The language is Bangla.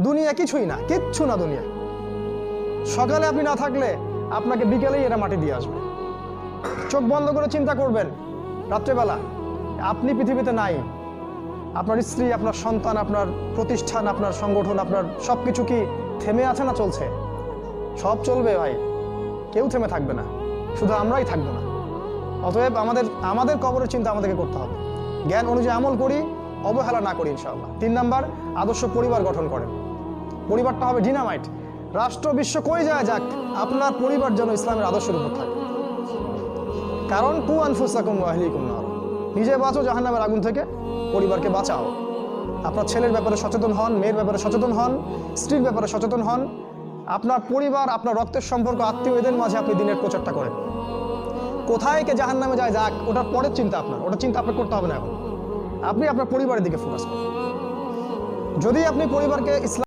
দুনিয়া কিছুই না, কিচ্ছু না দুনিয়া। সকালে আপনি না থাকলে আপনাকে বিকেলেই এরা মাটি দিয়ে আসবে। চোখ বন্ধ করে চিন্তা করবেন, রাত্রেবেলা আপনি পৃথিবীতে নাই, আপনার স্ত্রী, আপনার সন্তান, আপনার প্রতিষ্ঠান, আপনার সংগঠন, আপনার সব কিছু কি থেমে আছে না চলছে? সব চলবে ভাই, কেউ থেমে থাকবে না, শুধু আমরাই থাকবো না। অতএব আমাদের কবরের চিন্তা আমাদেরকে করতে হবে। জ্ঞান অনুযায়ী আমল করি, অবহেলা না করি ইনশাআল্লাহ। 3 নাম্বার, আদর্শ পরিবার গঠন করেন। পরিবারটা হবে ডিনামাইট। রাষ্ট্র বিশ্ব কই যায় যাক, আপনার পরিবার যেন ইসলামের আদর্শের উপর থাকে। কারণ কু আনফুসাকুম ওয়া আহলিকুম নার, নিজে বাঁচো জাহান্নামের আগুন থেকে, পরিবারকে বাঁচাও। আপনার ছেলের ব্যাপারে সচেতন হন, মেয়ের ব্যাপারে সচেতন হন, স্ত্রীর ব্যাপারে সচেতন হন। আপনার পরিবার, আপনার রক্তের সম্পর্ক, আত্মীয়, এদের মাঝে আপনি দিনের প্রচারটা করেন। কোথায় কে জাহান্নামে যায় যাক, ওটার পরের চিন্তা আপনার, ওটা চিন্তা আপনার করতে হবে না এখন। আপনি আপনার পরিবারের দিকে ফোকাস করুন। যদি আপনি পরিবারকে ইসলাম